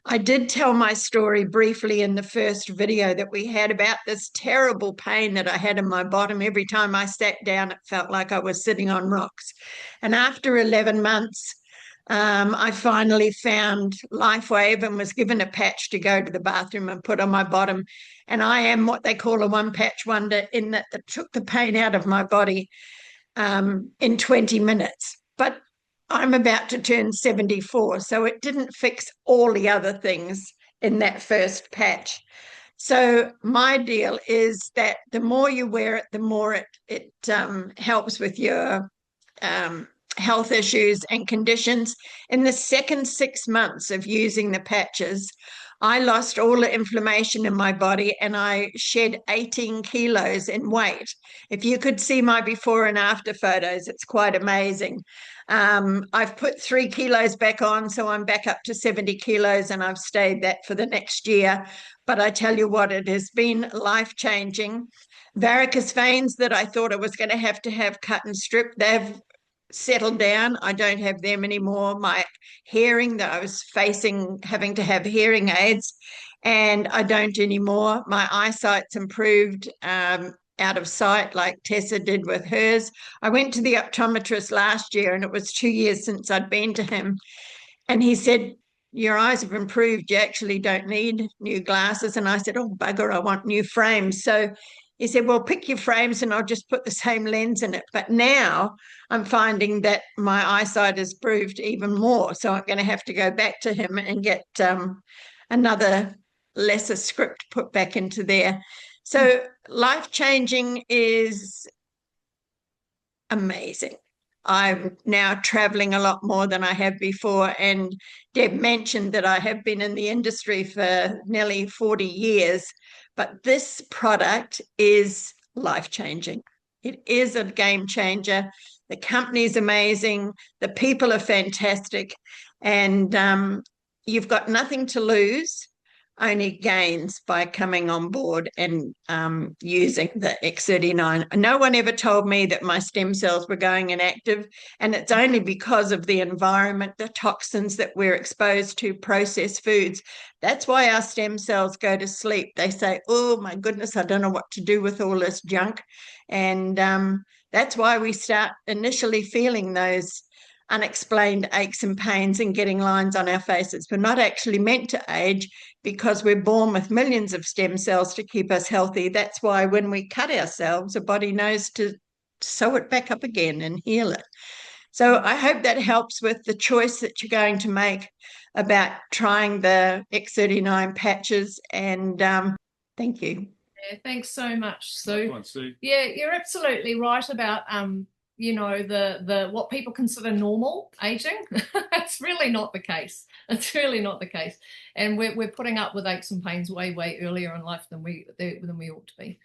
I did tell my story briefly in the first video that we had about this terrible pain that I had in my bottom. Every time I sat down, it felt like I was sitting on rocks. And after 11 months, I finally found LifeWave and was given a patch to go to the bathroom and put on my bottom. And I am what they call a one patch wonder, in that it took the pain out of my body in 20 minutes. But I'm about to turn 74, so it didn't fix all the other things in that first patch. So my deal is that the more you wear it, the more it helps with your health issues and conditions. In the second 6 months of using the patches, I lost all the inflammation in my body and I shed 18 kilos in weight. If you could see my before and after photos, it's quite amazing. I've put 3 kilos back on, so I'm back up to 70 kilos, and I've stayed that for the next year. But I tell you what, it has been life-changing. Varicose veins that I thought I was going to have cut and stripped, they've settled down. I don't have them anymore. My hearing, that I was facing having to have hearing aids, and I don't anymore. My eyesight's improved, out of sight, like Tessa did with hers. I went to the optometrist last year, and it was 2 years since I'd been to him. And he said, your eyes have improved. You actually don't need new glasses. And I said, oh, bugger, I want new frames. So he said, well, pick your frames and I'll just put the same lens in it. But now I'm finding that my eyesight has improved even more. So I'm going to have to go back to him and get another lesser script put back into there. So life-changing is amazing. I'm now traveling a lot more than I have before. And Deb mentioned that I have been in the industry for nearly 40 years, but this product is life-changing. It is a game changer. The company is amazing. The people are fantastic. And you've got nothing to lose, only gains by coming on board and using the X39. No one ever told me that my stem cells were going inactive, and it's only because of the environment, the toxins that we're exposed to, processed foods. That's why our stem cells go to sleep. They say, oh my goodness, I don't know what to do with all this junk. And that's why we start initially feeling those unexplained aches and pains and getting lines on our faces. We're not actually meant to age because we're born with millions of stem cells to keep us healthy. That's why when we cut ourselves, the body knows to sew it back up again and heal it. So I hope that helps with the choice that you're going to make about trying the X39 patches. And thank you. Yeah, thanks so much, Sue. Sue. Yeah, you're absolutely right about the what people consider normal aging. It's really not the case. It's really not the case. And we're putting up with aches and pains way earlier in life than we ought to be.